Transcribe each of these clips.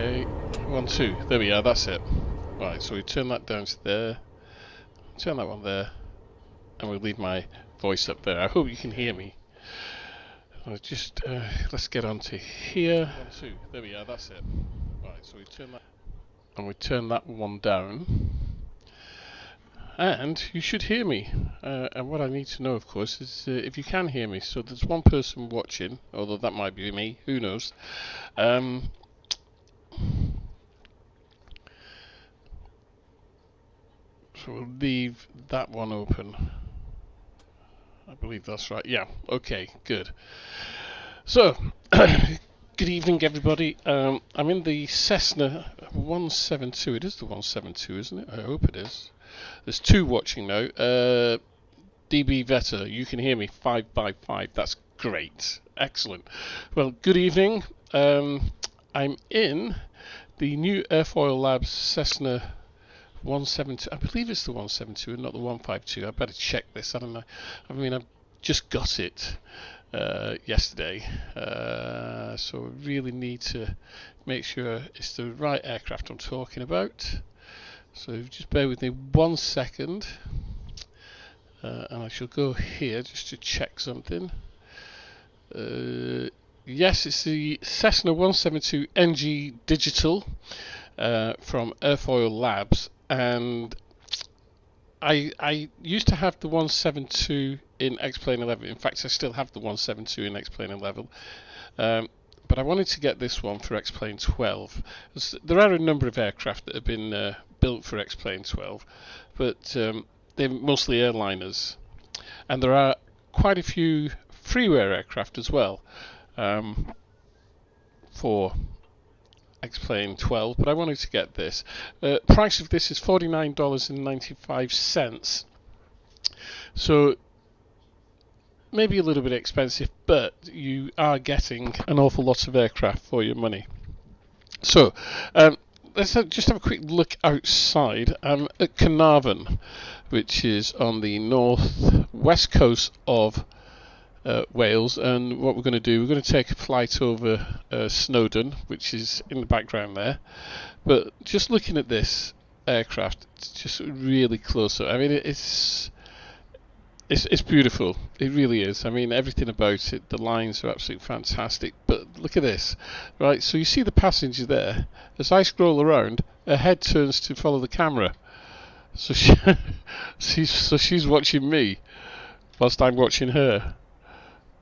Okay, 1, 2. There we are, that's it. Right, so we turn that down to there, turn that one there, and we'll leave my voice up there. I hope you can hear me. Just let's get on to here. 1, 2. There we are, that's it. Right, so we turn that, and we turn that one down. And you should hear me. And what I need to know, of course, is if you can hear me. So there's one person watching, although that might be me, who knows. So we'll leave that one open. I believe that's right. Yeah, okay, good. So, good evening, everybody. I'm in the Cessna 172. It is the 172, isn't it? I hope it is. There's two watching now. DB Vetter, you can hear me 5x5. That's great. Excellent. Well, good evening. I'm in the new Airfoil Labs Cessna 172. I believe it's the 172 and not the 152. I better check this. I don't know. I mean, I've just got it yesterday, so I really need to make sure it's the right aircraft I'm talking about. So just bear with me 1 second, and I shall go here just to check something. Yes, it's the Cessna 172 NG Digital from Airfoil Labs, and I used to have the 172 in X-Plane 11. In fact, I still have the 172 in X-Plane 11. But I wanted to get this one for X-Plane 12. There are a number of aircraft that have been built for X-Plane 12, but they're mostly airliners. And there are quite a few freeware aircraft as well for X-Plane 12, but I wanted to get this. Price of this is $49.95. So maybe a little bit expensive, but you are getting an awful lot of aircraft for your money. So let's just have a quick look outside. I'm at Carnarvon, which is on the north-west coast of Wales, and what we're going to do, we're going to take a flight over Snowdon, which is in the background there. But just looking at this aircraft, it's just really close up. I mean, it's beautiful. It really is. I mean, everything about it, the lines are absolutely fantastic. But look at this, right? So you see the passenger there. As I scroll around, her head turns to follow the camera. So she's watching me whilst I'm watching her.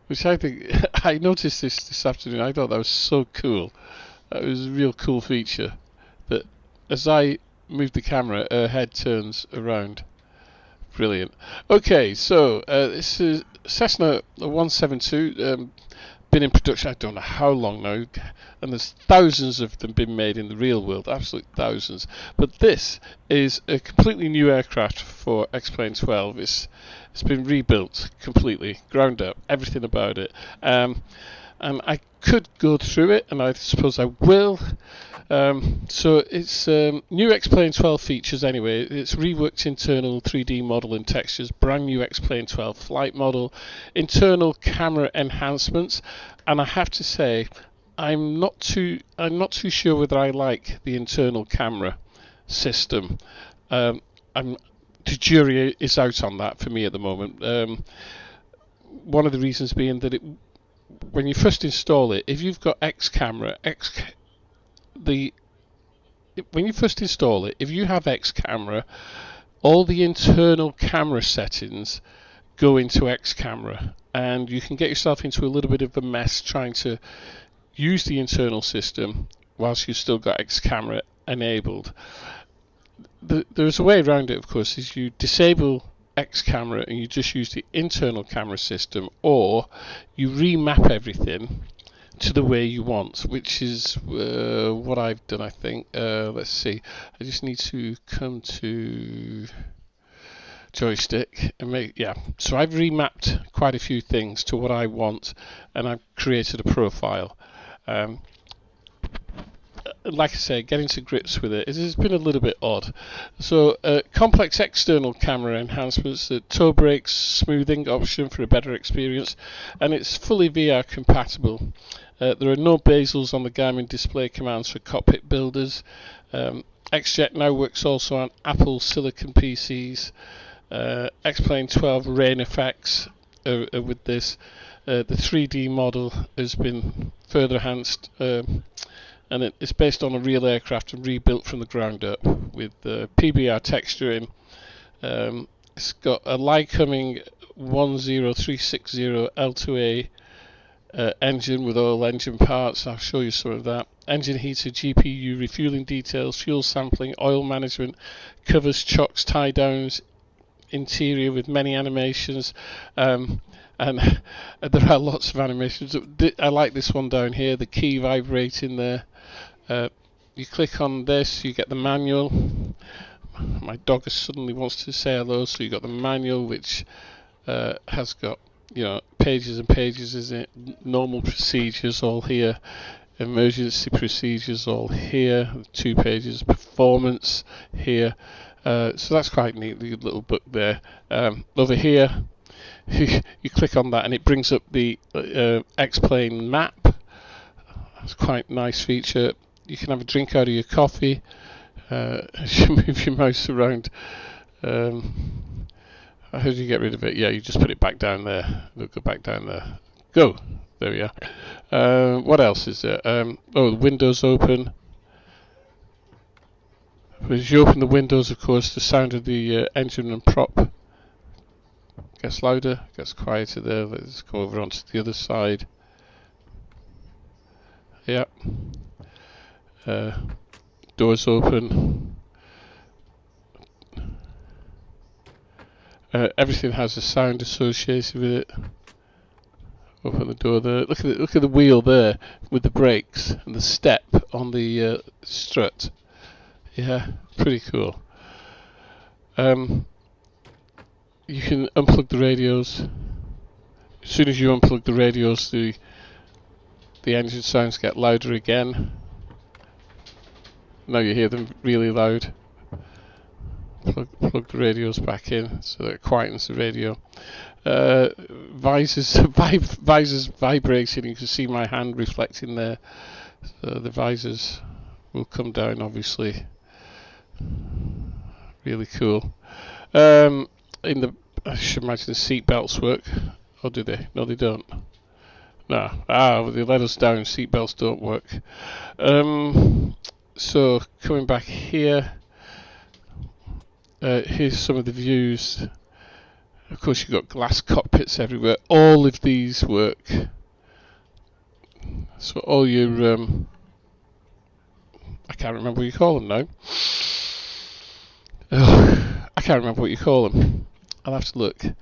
Which I think, I noticed this afternoon. I thought that was so cool. That was a real cool feature. That as I move the camera, her head turns around. Brilliant. Okay, so this is Cessna 172. Been in production, I don't know how long now, and there's thousands of them been made in the real world, absolute thousands. But this is a completely new aircraft for X-Plane 12. It's been rebuilt completely, ground up, everything about it. And I could go through it, and I suppose I will. So it's new X-Plane 12 features anyway. It's reworked internal 3D model and textures, brand new X-Plane 12 flight model, internal camera enhancements, and I have to say I'm not too sure whether I like the internal camera system. The jury is out on that for me at the moment. One of the reasons being that when you first install it, if you've got when you first install it, if you have X camera, all the internal camera settings go into X camera, and you can get yourself into a little bit of a mess trying to use the internal system whilst you've still got X camera enabled. There's a way around it, of course, is you disable X camera and you just use the internal camera system, or you remap everything to the way you want, which is what I've done, I think. Let's see, I just need to come to joystick and so I've remapped quite a few things to what I want, and I've created a profile. like I say, getting to grips with it has been a little bit odd. So, complex external camera enhancements, toe brakes, smoothing option for a better experience, and it's fully VR compatible. There are no bezels on the Garmin display commands for cockpit builders. XJet now works also on Apple Silicon PCs. X-Plane 12 rain effects with this. The 3D model has been further enhanced, and it's based on a real aircraft and rebuilt from the ground up with PBR texturing. It's got a Lycoming 10360 L2A engine with all engine parts. I'll show you some of that. Engine heater, GPU, refueling details, fuel sampling, oil management, covers, chocks, tie downs, interior with many animations, and there are lots of animations. I like this one down here, the key vibrating there. You click on this, you get the manual. My dog suddenly wants to say hello, so you got the manual, which has got, you know, pages and pages, isn't it? Normal procedures all here, emergency procedures all here, 2 pages, performance here. So that's quite neat, the little book there. Over here, you click on that and it brings up the X-Plane map. It's quite a nice feature. You can have a drink out of your coffee as you move your mouse around. How do you get rid of it? Yeah, you just put it back down there. It'll go back down there. Go! There we are. What else is there? The windows open. As you open the windows, of course, the sound of the engine and prop gets louder, gets quieter there. Let's go over onto the other side. Yep. Doors open. Everything has a sound associated with it. Open the door there. Look at the wheel there with the brakes and the step on the strut. Yeah, pretty cool. You can unplug the radios. As soon as you unplug the radios, the engine sounds get louder again. Now you hear them really loud. Plug the radios back in so that it quietens the radio. Visors vibrating. You can see my hand reflecting there. So the visors will come down, obviously. Really cool. I should imagine the seat belts work. Or do they? No, they don't. No. They let us down. Seat belts don't work. So coming back here. Here's some of the views. Of course, you've got glass cockpits everywhere. All of these work. So all your I can't remember what you call them now. I can't remember what you call them. I'll have to look. What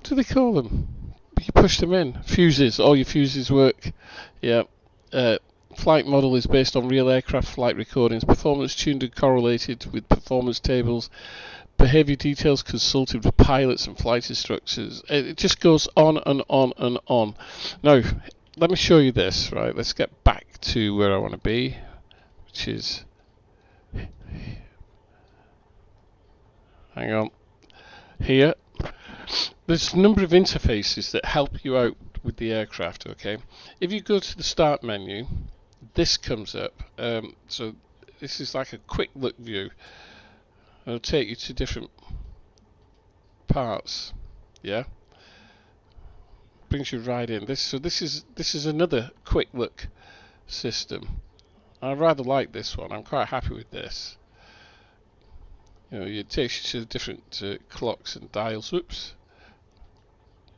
do they call them? You push them in. Fuses. All your fuses work. Yeah. Flight model is based on real aircraft flight recordings. Performance tuned and correlated with performance tables. Behaviour details consulted with pilots and flight instructors. It just goes on and on and on. Now, let me show you this. Right, let's get back to where I want to be, which is. Hang on. Here. There's a number of interfaces that help you out with the aircraft. Okay, if you go to the start menu, this comes up. So this is like a quick look view. It'll take you to different parts. Yeah, brings you right in. This is another quick look system. I rather like this one. I'm quite happy with this. You know, it takes you to the different clocks and dials. Oops.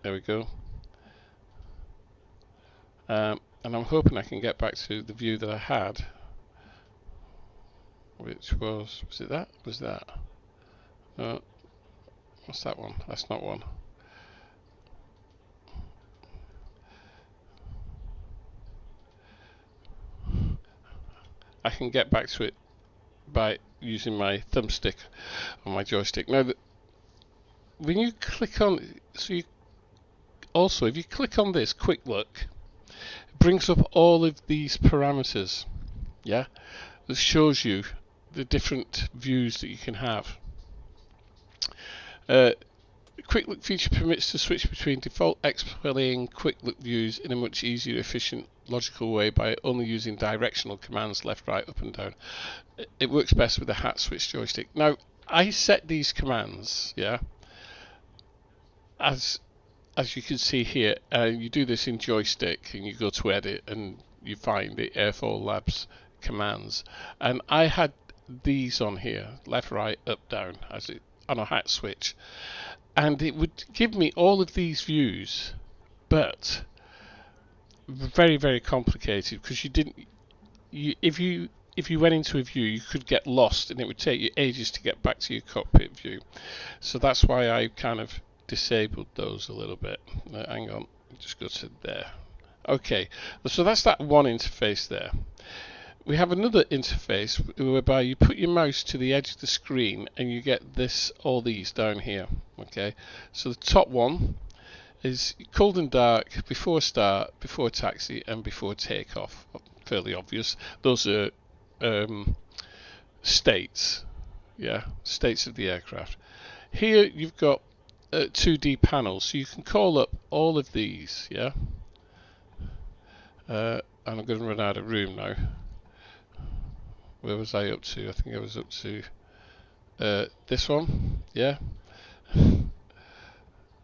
There we go. And I'm hoping I can get back to the view that I had, which was it that? Was that? No. What's that one? That's not one. I can get back to it by using my thumbstick on my joystick. Now, when you click on, so you also, if you click on this quick look, it brings up all of these parameters. Yeah, that shows you the different views that you can have. Quick Look feature permits to switch between default Airfoil and Quick Look views in a much easier, efficient, logical way by only using directional commands left, right, up and down. It works best with the hat switch joystick. Now, I set these commands, yeah, as you can see here, you do this in joystick and you go to edit and you find the Airfoil Labs commands, and I had these on here, left, right, up, down, as it on a hat switch, and it would give me all of these views, but very, very complicated, because if you went into a view, you could get lost and it would take you ages to get back to your cockpit view. So that's why I kind of disabled those a little bit. Hang on, just go to there. Okay, so that's that one interface there. We have another interface whereby you put your mouse to the edge of the screen and you get all these down here. Okay, so the top one is cold and dark, before start, before taxi, and before takeoff. Fairly obvious. Those are states, yeah, states of the aircraft. Here you've got 2D panels, so you can call up all of these, yeah. And I'm going to run out of room now. Where was I up to? I think I was up to this one, yeah.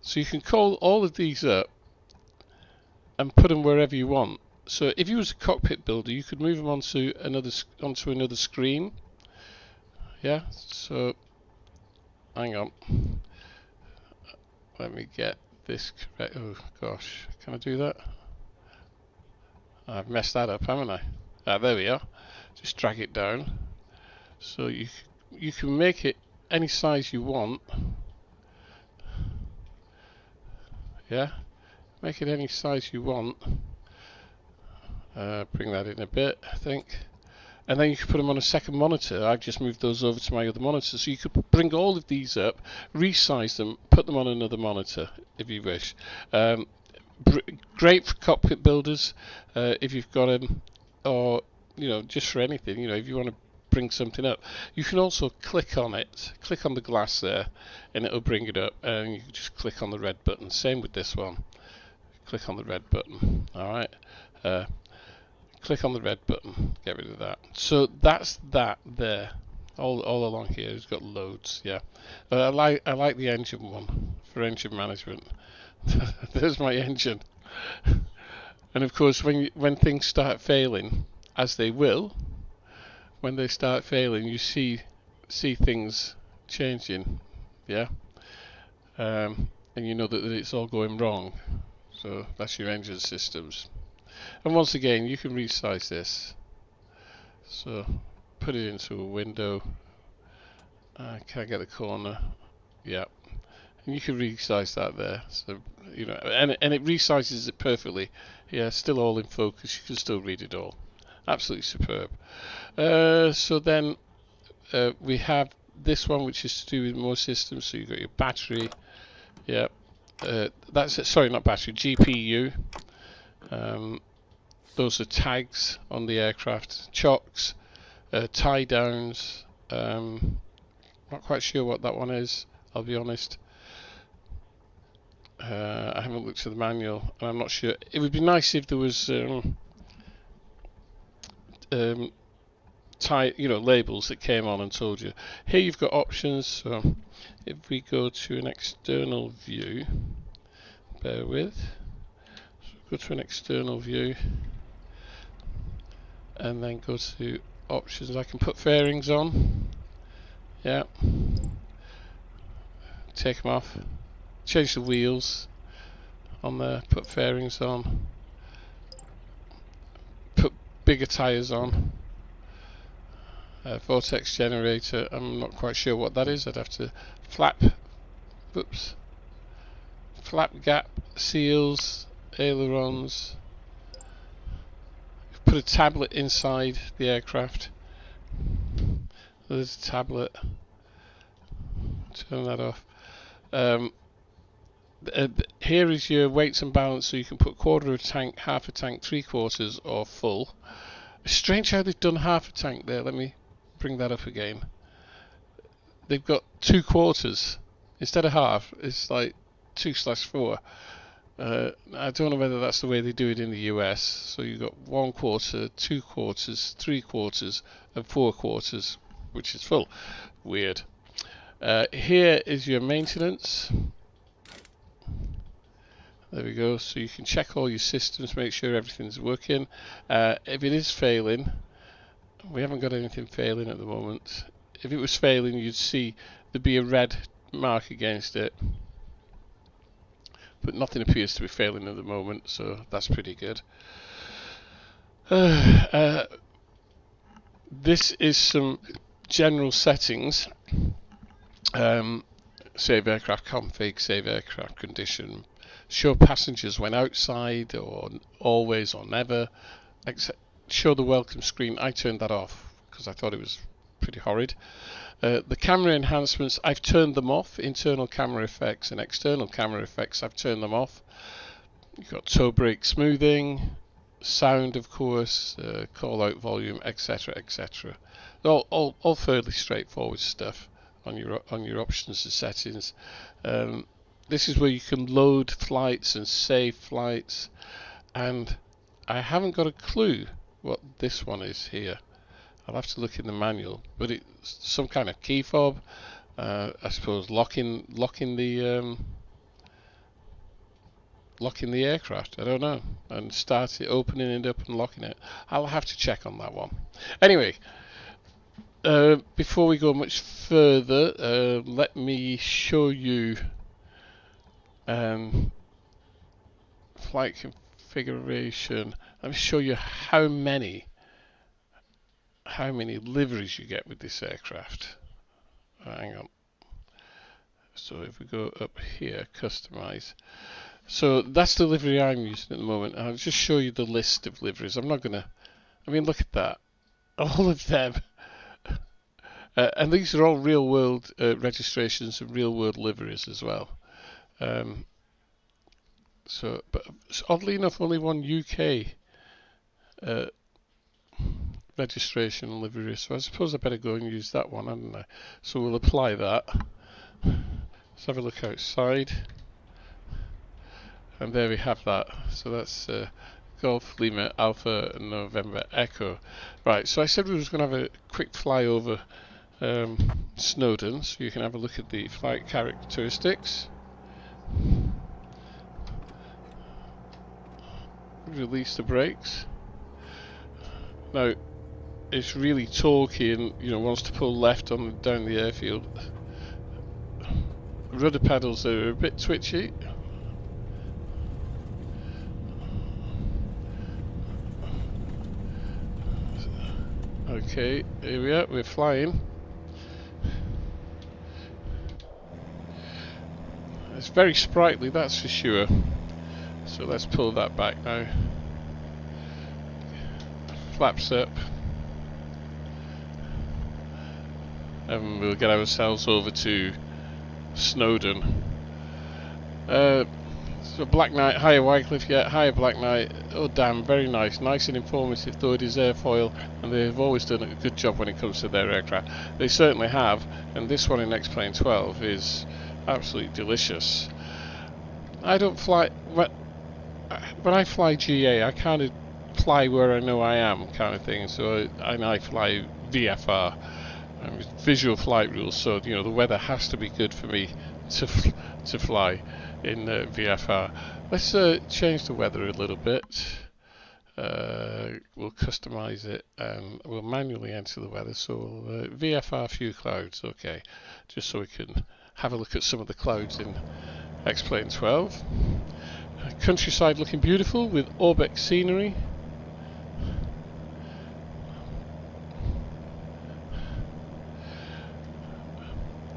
So you can call all of these up and put them wherever you want. So if you was a cockpit builder, you could move them onto another screen. Yeah. So hang on. Let me get this correct. Oh gosh, can I do that? I've messed that up, haven't I? There we are. Just drag it down. So you can make it any size you want. Yeah, make it any size you want. Bring that in a bit, I think. And then you can put them on a second monitor. I've just moved those over to my other monitor. So you could bring all of these up, resize them, put them on another monitor if you wish. Great for cockpit builders if you've got them, or just for anything. If you want to bring something up, you can also click on it, click on the glass there, and it'll bring it up. And you can just click on the red button. Same with this one. Click on the red button. All right. Click on the red button, get rid of that. So that's that there. All along here, it's got loads. Yeah, I like the engine one for engine management. There's my engine. And of course, when things start failing, as they will, when they start failing, you see things changing. Yeah, and you know that it's all going wrong. So that's your engine systems. And once again, you can resize this. So put it into a window. Can I get the corner? Yeah. And you can resize that there. So and it resizes it perfectly. Yeah, still all in focus. You can still read it all. Absolutely superb. So then we have this one, which is to do with more systems. So you've got your battery. Yeah. That's it. Sorry, not battery. GPU. Those are tags on the aircraft, chocks, tie downs. Not quite sure what that one is, I'll be honest. I haven't looked at the manual, and I'm not sure. It would be nice if there was labels that came on and told you. Here you've got options. So if we go to an external view, bear with. Go to an external view and then go to options. I can put fairings on. Yeah. Take them off. Change the wheels on there. Put fairings on. Put bigger tyres on. Vortex generator. I'm not quite sure what that is. I'd have to flap gap seals. Ailerons. Put a tablet inside the aircraft. There's a tablet. Turn that off. Here is your weights and balance, so you can put quarter of a tank, half a tank, three quarters, or full. It's strange how they've done half a tank there. Let me bring that up again. They've got 2 quarters instead of half. It's like 2/4. I don't know whether that's the way they do it in the US. So you've got 1 quarter, 2 quarters, 3 quarters, and 4 quarters, which is full. Weird. Here is your maintenance. There we go. So you can check all your systems, make sure everything's working. If it is failing, we haven't got anything failing at the moment. If it was failing, you'd see there'd be a red mark against it. But nothing appears to be failing at the moment, so that's pretty good. This is some general settings. Save aircraft config, save aircraft condition, show passengers when outside, or always or never, show the welcome screen. I turned that off because I thought it was pretty horrid. The camera enhancements, I've turned them off. Internal camera effects and external camera effects, I've turned them off. You've got toe brake smoothing, sound, of course, call out volume, etc., etc. All fairly straightforward stuff on your options and settings. This is where you can load flights and save flights, and I haven't got a clue what this one is here. I'll have to look in the manual, but it's some kind of key fob, I suppose, locking the aircraft. I don't know, and start it, opening it up and locking it. I'll have to check on that one. Anyway, before we go much further, let me show you flight configuration. Let me show you how many liveries you get with this aircraft. Hang on. So if we go up here, customize. So that's the livery I'm using at the moment. I'll just show you the list of liveries. I'm not gonna. I mean, look at that. All of them. And these are all real world registrations and real world liveries as well. But oddly enough, only one UK registration livery, so I suppose I better go and use that one, hadn't I? So we'll apply that. Let's have a look outside, and there we have that. So that's Golf Lima Alpha November Echo. Right, so I said we was going to have a quick fly over Snowdon, so you can have a look at the flight characteristics. Release the brakes. Now it's really torquey and wants to pull left down the airfield. Rudder pedals are a bit twitchy. Okay, here we are, we're flying. It's very sprightly, that's for sure. So let's pull that back now. Flaps up. And we'll get ourselves over to Snowdon. So Black Knight, higher Wycliffe, yeah, higher Black Knight. Oh damn, very nice. Nice and informative, though it is Airfoil, and they've always done a good job when it comes to their aircraft. They certainly have, and this one in X-Plane 12 is absolutely delicious. I don't fly... When I fly GA, I kind of fly where I know I am, kind of thing. So I fly VFR, visual flight rules. So the weather has to be good for me to fly in VFR. Let's change the weather a little bit. We'll customize it and we'll manually enter the weather. So VFR few clouds, okay, just so we can have a look at some of the clouds in X-Plane 12. Countryside looking beautiful with Orbeck scenery.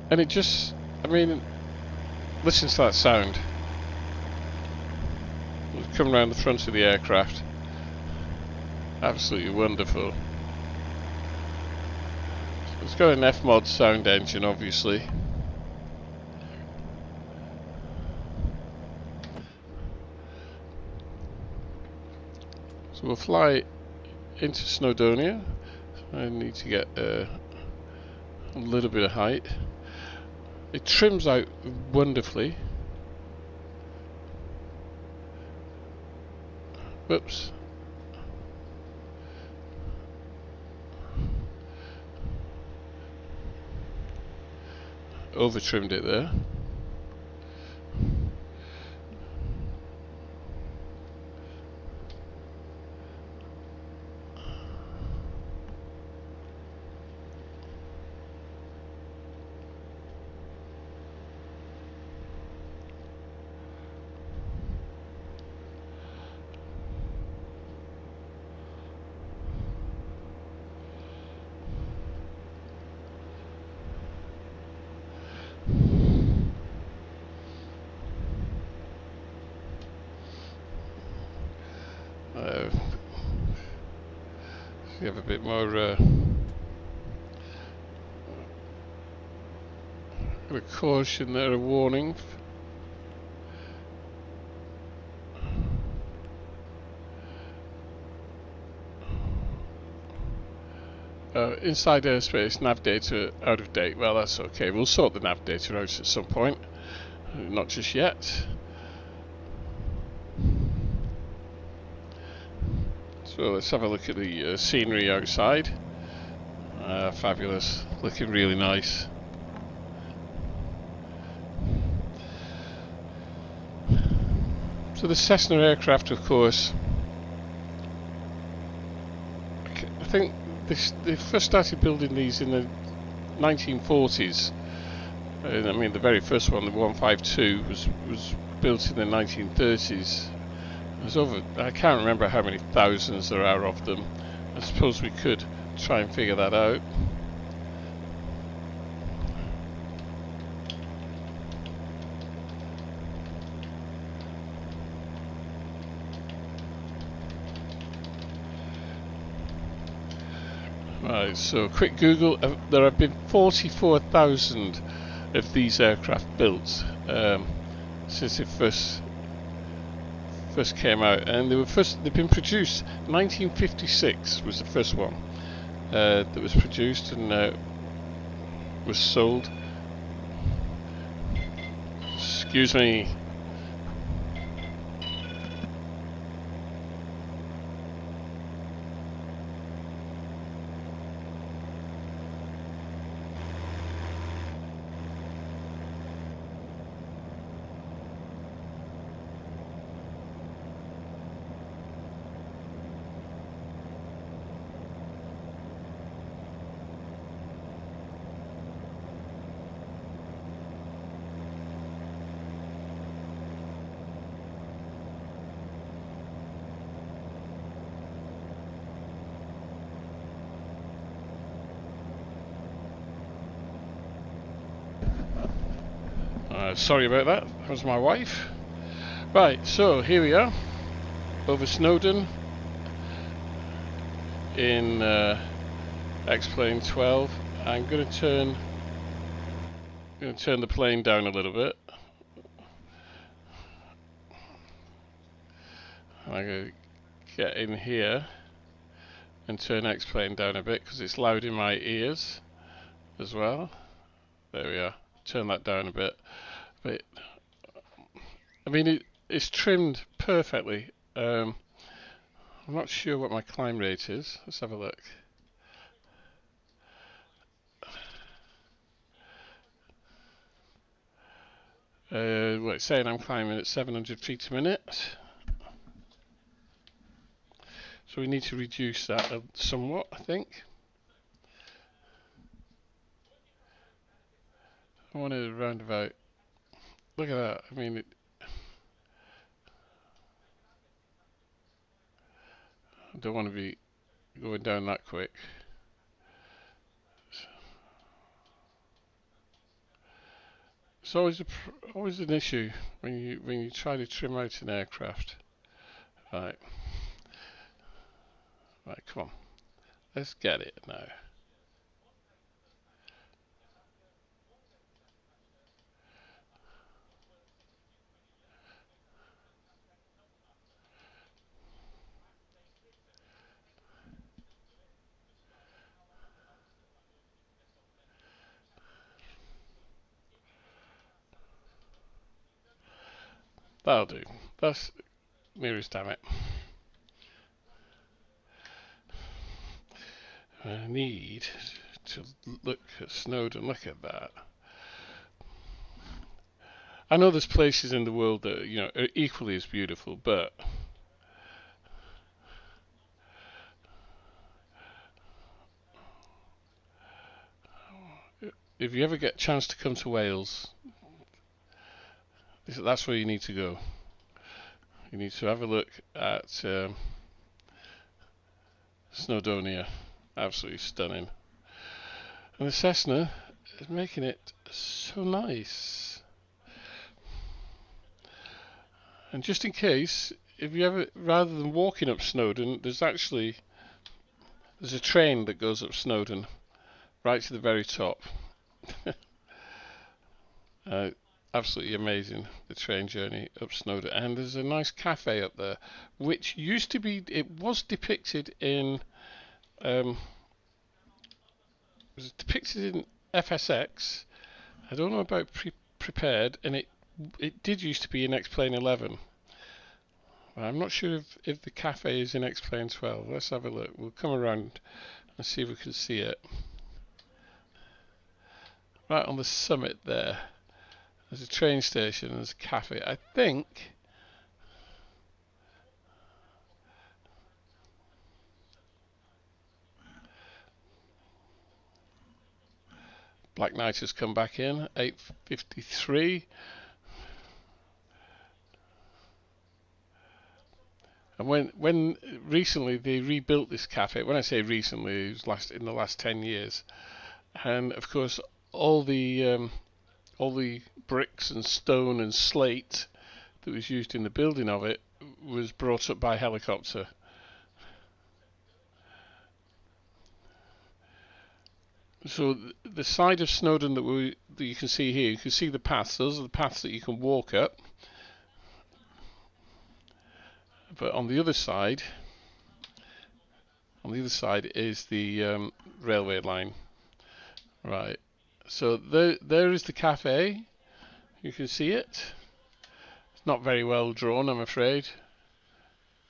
And it just, I mean, listen to that sound. It's coming around the front of the aircraft. Absolutely wonderful. So it's got an F-mod sound engine, obviously. So we'll fly into Snowdonia. I need to get a little bit of height. It trims out wonderfully. Whoops. Over trimmed it there. You have a bit more a caution there, a warning. Inside airspace, nav data out of date. Well, that's okay. We'll sort the nav data out at some point. Not just yet. So let's have a look at the scenery outside. Fabulous. Looking really nice. So the Cessna aircraft, of course, I think they first started building these in the 1940s. I mean, the very first one, the 152, was built in the 1930s. There's over, I can't remember how many thousands there are of them. I suppose we could try and figure that out. Right, so quick Google. There have been 44,000 of these aircraft built since it first came out, and they've been produced. 1956 was the first one that was produced and was sold. Excuse me. Sorry about that. That was my wife. Right, so here we are over Snowdon in X-Plane 12. I'm going to turn the plane down a little bit. I'm going to get in here and turn X-Plane down a bit because it's loud in my ears as well. There we are. Turn that down a bit. But I mean, it's trimmed perfectly. I'm not sure what my climb rate is. Let's have a look. Well, it's saying I'm climbing at 700 feet a minute. So we need to reduce that somewhat, I think. I want it around about. Look at that. I mean, I don't want to be going down that quick. It's always an issue when you try to trim out an aircraft. Right, come on, let's get it now. That'll do. That's nearest, damn it. I need to look at Snowdon. Look at that. I know there's places in the world that are equally as beautiful, but if you ever get a chance to come to Wales, that's where you need to go. You need to have a look at Snowdonia. Absolutely stunning. And the Cessna is making it so nice. And just in case, if you ever, rather than walking up Snowdon, there's a train that goes up Snowdon, right to the very top. Absolutely amazing, the train journey up Snowdon. And there's a nice cafe up there, which it was depicted in, was depicted in FSX. I don't know about Prepared, and it did used to be in X-Plane 11. I'm not sure if the cafe is in X-Plane 12. Let's have a look. We'll come around and see if we can see it. Right on the summit there. There's a train station and there's a cafe. I think Black Knight has come back in, 8:53. And when recently they rebuilt this cafe, when I say recently, it was in the last 10 years. And of course all the bricks and stone and slate that was used in the building of it was brought up by helicopter. So the side of Snowdon that you can see here, you can see the paths. Those are the paths that you can walk up. But on the other side is the railway line. Right. So there is the cafe. You can see it. It's not very well drawn, I'm afraid.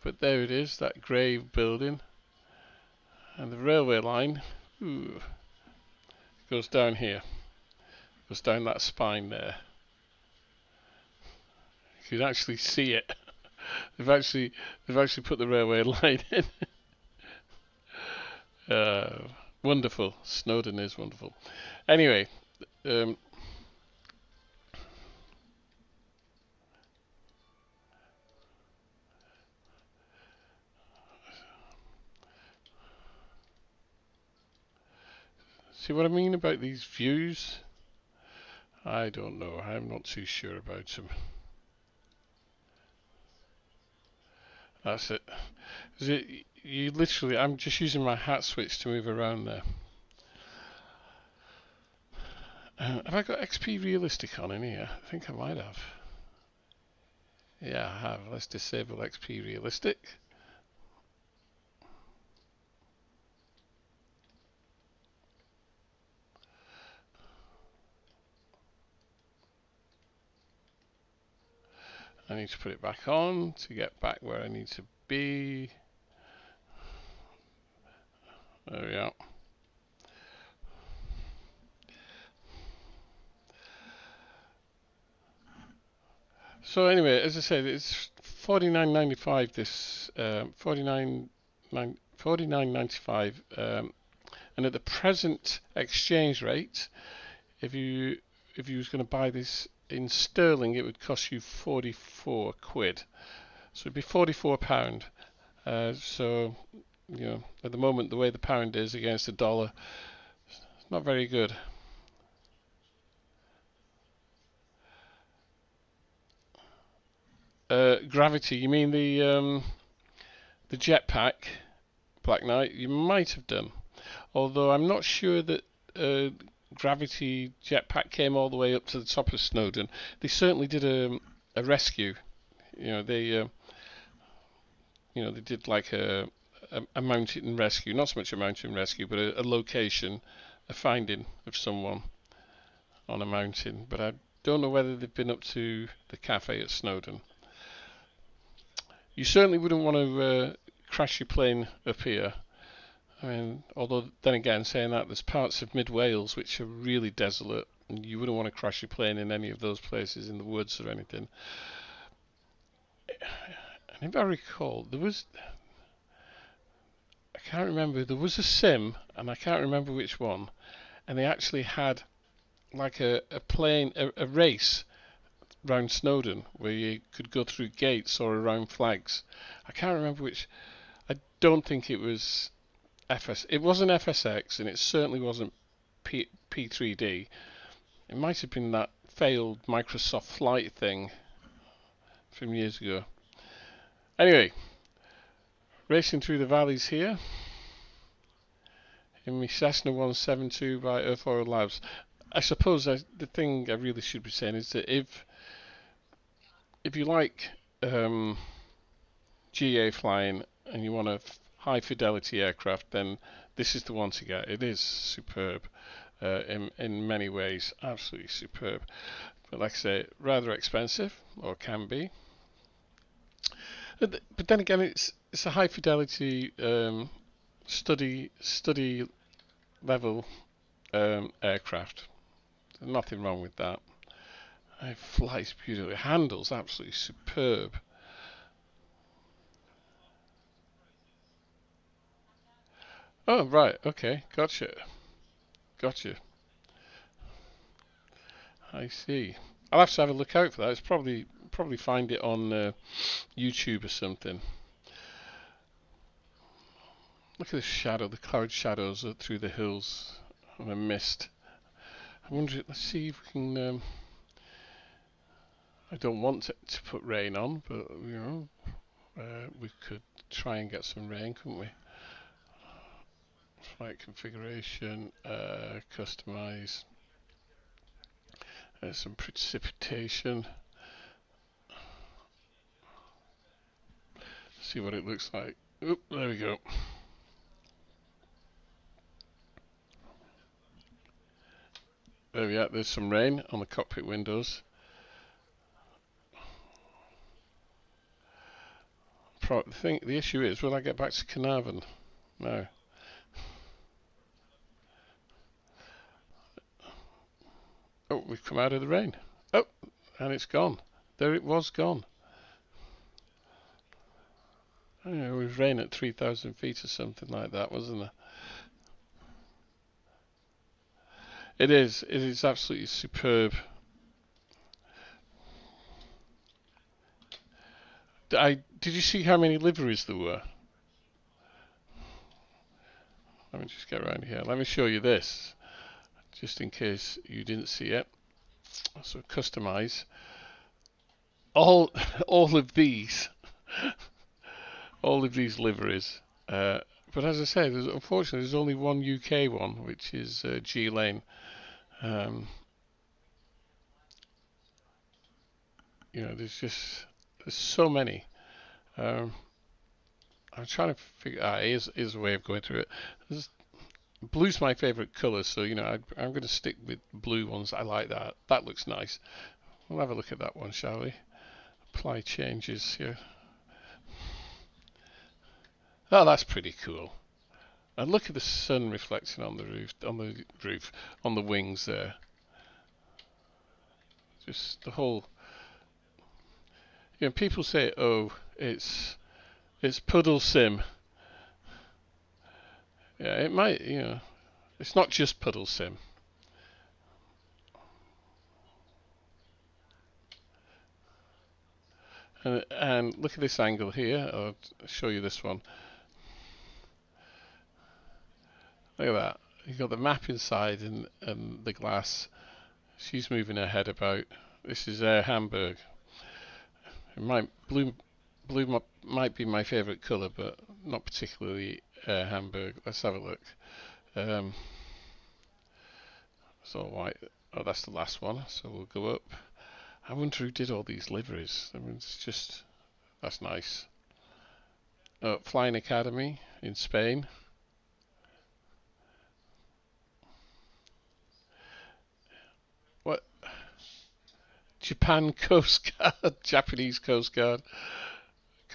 But there it is, that grey building. And the railway line goes down here. Goes down that spine there. You can actually see it. They've actually put the railway line in. Wonderful. Snowdon is wonderful. Anyway, see what I mean about these views? I don't know. I'm not too sure about them. That's it. You literally, I'm just using my hat switch to move around there. Have I got XP Realistic on in here? I think I might have. Yeah, I have. Let's disable XP Realistic. I need to put it back on to get back where I need to be. There we are. So anyway, as I said, it's $49.95. This $49.95, and at the present exchange rate, if you was going to buy this in sterling, it would cost you 44 quid. So it'd be £44. So at the moment, the way the pound is against the dollar, it's not very good. Gravity, you mean the jetpack, Black Knight? You might have done, although I'm not sure that Gravity jetpack came all the way up to the top of Snowdon. They certainly did a rescue. They did like a mountain rescue, not so much a mountain rescue, but a location, a finding of someone on a mountain. But I don't know whether they've been up to the cafe at Snowdon. You certainly wouldn't want to crash your plane up here. I mean, although then again, saying that, there's parts of mid Wales which are really desolate, and you wouldn't want to crash your plane in any of those places in the woods or anything. And if I recall, I can't remember, there was a sim, and I can't remember which one, and they actually had like a plane, a race round Snowdon where you could go through gates or around flags. I can't remember which. I don't think it was It wasn't FSX, and it certainly wasn't P3D. It might have been that failed Microsoft Flight thing from years ago. Anyway, racing through the valleys here in my Cessna 172 by Airfoil Labs. I suppose the thing I really should be saying is that if you like GA flying and you want a high fidelity aircraft, then this is the one to get. It is superb in many ways, absolutely superb. But like I say, rather expensive, or can be. But then again, it's a high fidelity study level aircraft. There's nothing wrong with that. It flies beautifully. It handles absolutely superb. Oh, right, okay, gotcha. I see. I'll have to have a look out for that. It's probably find it on YouTube or something. Look at the shadow, the cloud shadows through the hills and the mist. I wonder, let's see if we can. I don't want to put rain on, but we could try and get some rain, couldn't we? Flight configuration, customize, some precipitation. See what it looks like. Oop, there we go. There we are. There's some rain on the cockpit windows. The issue is, will I get back to Carnarvon? No. Oh, we've come out of the rain. Oh, and it's gone. There it was gone. Oh, it was rain at 3,000 feet or something like that, wasn't it? It is. It is absolutely superb. Did you see how many liveries there were? Let me just get around here. Let me show you this, just in case you didn't see it. So customize all of these liveries. But as I said, unfortunately, there's only one UK one, which is G Lane. There's so many. I'm trying to figure. Here's a way of going through it. Blue's my favourite colour, so I'm going to stick with blue ones. I like that. That looks nice. We'll have a look at that one, shall we? Apply changes here. Oh, that's pretty cool. And look at the sun reflecting on on the wings there. Just the whole. People say, "Oh, it's puddle sim." Yeah, it might. It's not just puddle sim. And look at this angle here. I'll show you this one. Look at that. You've got the map inside and the glass. She's moving her head about. This is Air Hamburg. Blue might be my favourite colour, but not particularly Air Hamburg. Let's have a look. It's all white. Oh, that's the last one. So we'll go up. I wonder who did all these liveries. I mean, that's nice. Flying Academy in Spain. What? Japan Coast Guard, Japanese Coast Guard.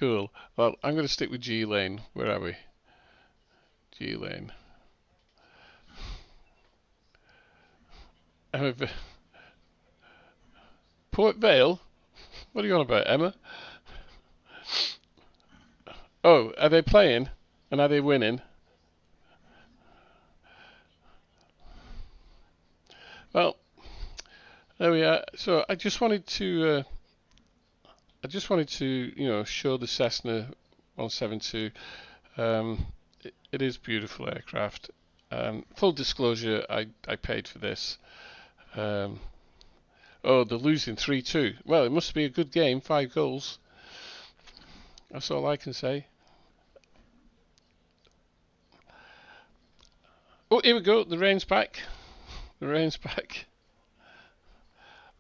Cool. Well, I'm going to stick with G Lane. Where are we? G Lane. Port Vale? What are you on about, Emma? Oh, are they playing? And are they winning? Well, there we are. So I just wanted to, show the Cessna 172. It is beautiful aircraft. Full disclosure, I paid for this. Um, oh, they're losing 3-2. Well, it must be a good game. 5 goals. That's all I can say. Oh, here we go. The rain's back. The rain's back.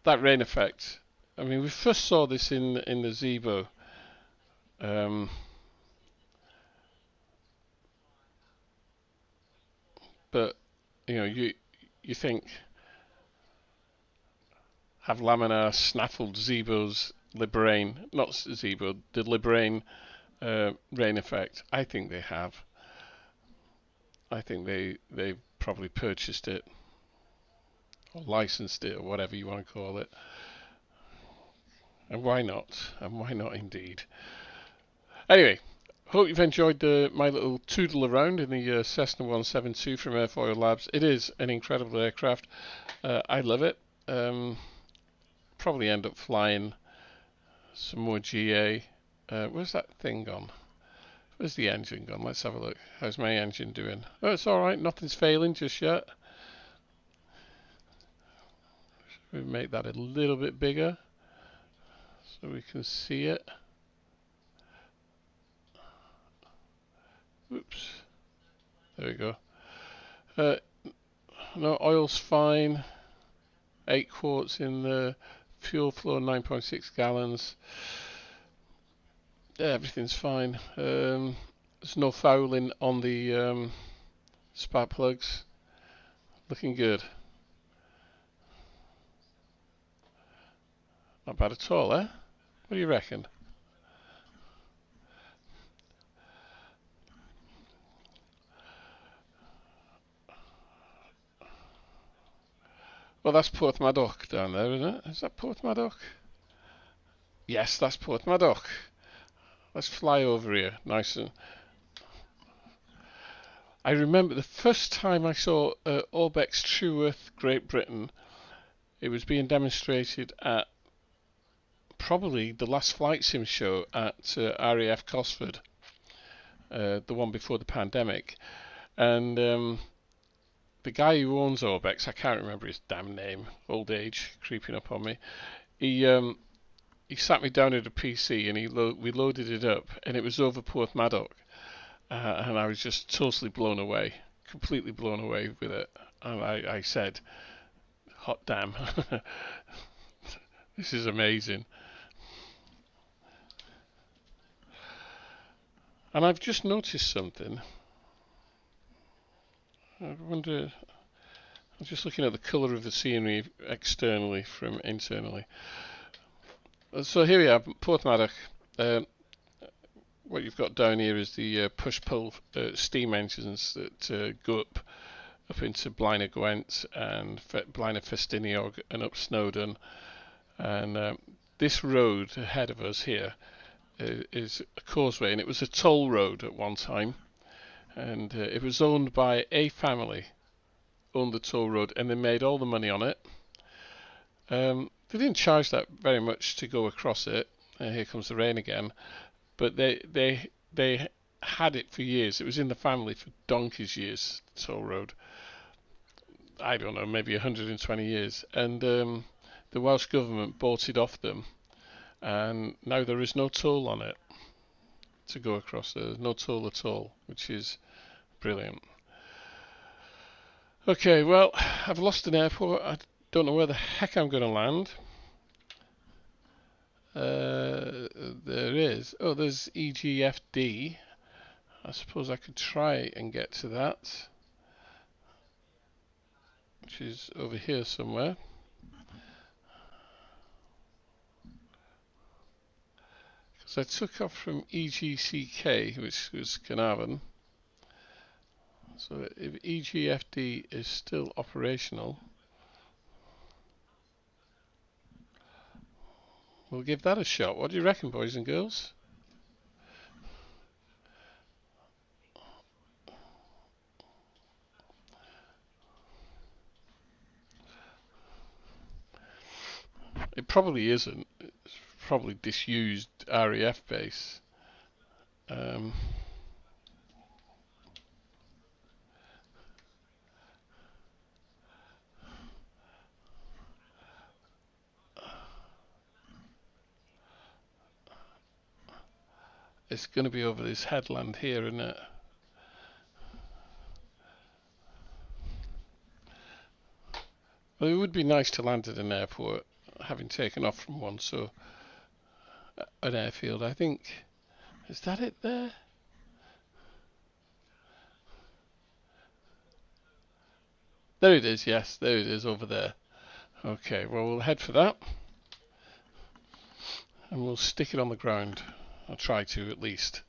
That rain effect. I mean, we first saw this in the Zebo. Um, but you think have laminar snaffled Zebo's Librain, not Zebo, the Librain rain effect? I think they have. I think they probably purchased it or licensed it or whatever you want to call it. And why not? And why not indeed? Anyway, hope you've enjoyed my little toodle around in the Cessna 172 from Airfoil Labs. It is an incredible aircraft. I love it. Probably end up flying some more GA. Where's that thing gone? Where's the engine gone? Let's have a look. How's my engine doing? Oh, it's alright. Nothing's failing just yet. We make that a little bit bigger so we can see it. Oops. There we go. No, oil's fine. 8 quarts in the fuel flow, 9.6 gallons. Yeah, everything's fine. There's no fouling on the spark plugs. Looking good. Not bad at all, eh? What do you reckon? Well, that's Porthmadog down there, isn't it? Is that Porthmadog? Yes, that's Porthmadog. Let's fly over here, nice and. I remember the first time I saw Orbex Trueworth, Great Britain. It was being demonstrated at probably the last flight sim show at RAF Cosford, the one before the pandemic, and the guy who owns Orbex, I can't remember his damn name, old age creeping up on me. He sat me down at a PC and we loaded it up, and it was over Porthmadog, and I was just totally blown away, completely blown away with it. And I said, "Hot damn, this is amazing." And I've just noticed something. I wonder. I'm just looking at the colour of the scenery externally from internally. So here we are, Porthmadog. What you've got down here is the push-pull steam engines that go up into Blaenau Gwent and Blaenau Festiniog and up Snowdon. And this road ahead of us here is a causeway, and it was a toll road at one time. And it was owned by a family, owned the toll road, and they made all the money on it. They didn't charge that very much to go across it. Here comes the rain again. But they had it for years. It was in the family for donkey's years, the toll road. I don't know, maybe 120 years. And the Welsh government bought it off them, and now there is no toll on it to go across. There's no toll at all, which is brilliant. Okay, well, I've lost an airport. I don't know where the heck I'm going to land. There is. Oh, there's EGFD. I suppose I could try and get to that, which is over here somewhere. So I took off from EGCK, which was Carnarvon. So if EGFD is still operational, we'll give that a shot. What do you reckon, boys and girls? It probably isn't. It's probably disused RAF base. It's going to be over this headland here, isn't it? Well, it would be nice to land at an airport, having taken off from one, so an airfield. I think, is that it there? There it is, yes, there it is over there. Okay, well, we'll head for that. And we'll stick it on the ground. I'll try to, at least.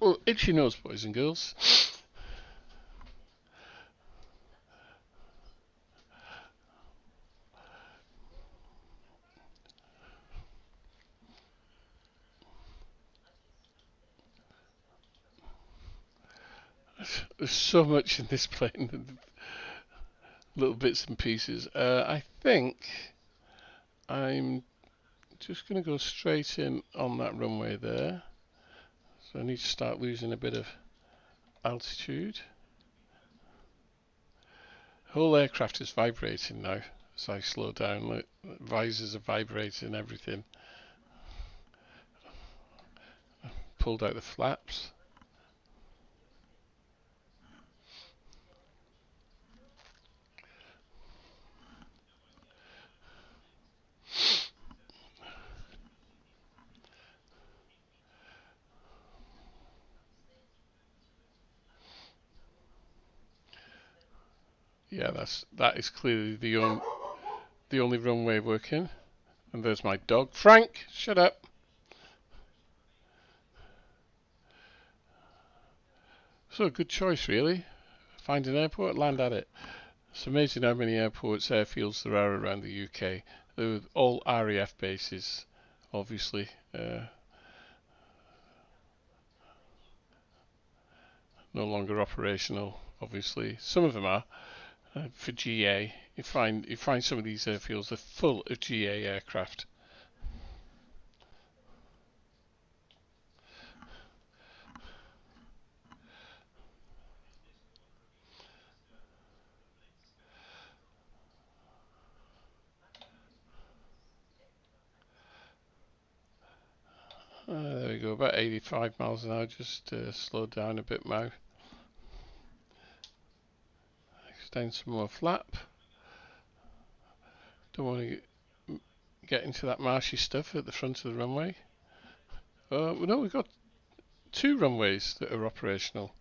Oh, itchy nose, boys and girls. There's so much in this plane, little bits and pieces. I think I'm just going to go straight in on that runway there. So I need to start losing a bit of altitude. The whole aircraft is vibrating now as I slow down. Look, visors are vibrating, everything. Pulled out the flaps. Yeah, that is clearly the only runway working. And there's my dog. Frank, shut up. So good choice, really. Find an airport, land at it. It's amazing how many airports, airfields there are around the UK. They're all RAF bases, obviously. No longer operational, obviously. Some of them are. For GA, you find some of these airfields are full of GA aircraft. There we go, about 85 miles an hour. Just slow down a bit now. Extend some more flap. Don't want to get into that marshy stuff at the front of the runway. No, we've got 2 runways that are operational.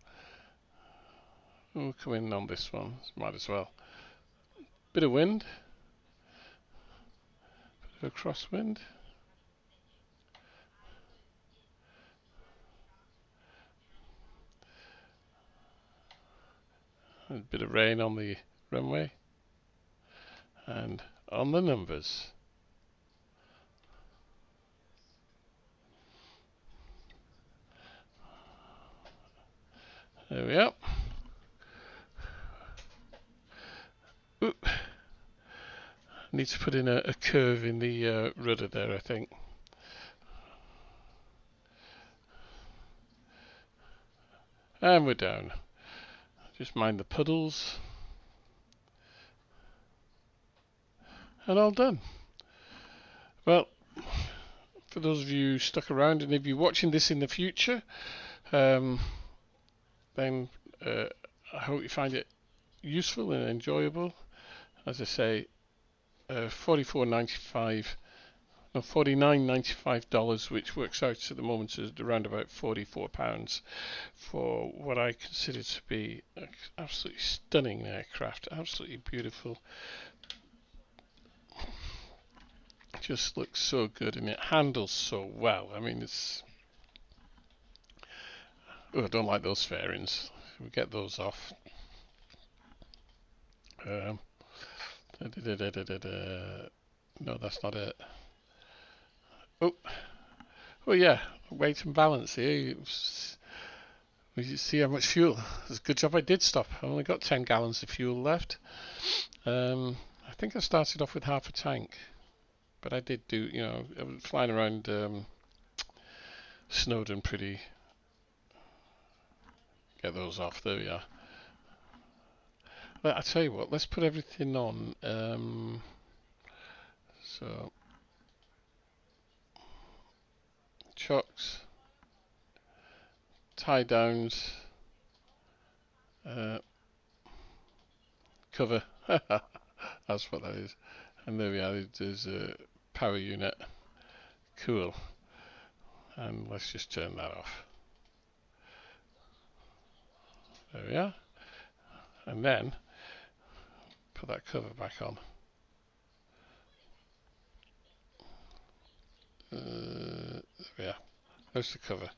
We'll come in on this one, might as well. Bit of wind, bit of a crosswind. A bit of rain on the runway and on the numbers. There we are. Ooh. Need to put in a curve in the rudder there, I think. And we're down. Just mind the puddles. And all done. Well, for those of you stuck around, and if you're watching this in the future, then I hope you find it useful and enjoyable. As I say, 44.95, no, $49.95, which works out at the moment at around about £44 for what I consider to be an absolutely stunning aircraft, absolutely beautiful. Just looks so good and it handles so well. I mean, it's. Oh, I don't like those fairings. We get those off. Um, no, that's not it. Oh, well, yeah. Weight and balance here. You see how much fuel. It's a good job I did stop. I only got 10 gallons of fuel left. I think I started off with half a tank, but I did do. I was flying around Snowdon pretty. Get those off. There we are. I tell you what. Let's put everything on. So chocks, tie downs, cover. That's what that is. And there we are. There's a power unit. Cool. And let's just turn that off. There we are. And then put that cover back on. There we are. There's the cover.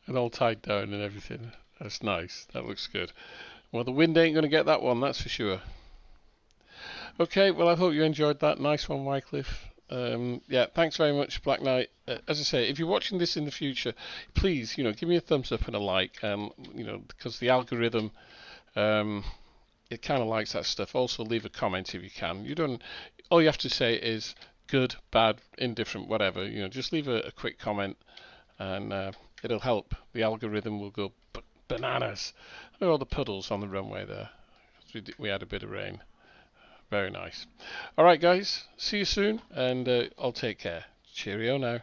And all tied down and everything. That's nice. That looks good. Well, the wind ain't going to get that one, that's for sure. Okay, well, I hope you enjoyed that. Nice one, Wycliffe. Yeah, thanks very much, Black Knight. As I say, if you're watching this in the future, please, give me a thumbs up and a like. Because the algorithm, it kind of likes that stuff. Also, leave a comment if you can. All you have to say is good, bad, indifferent, whatever. Just leave a quick comment, and it'll help. The algorithm will go bananas. Look at all the puddles on the runway there. We had a bit of rain. Very nice. All right, guys. See you soon, and I'll take care. Cheerio now.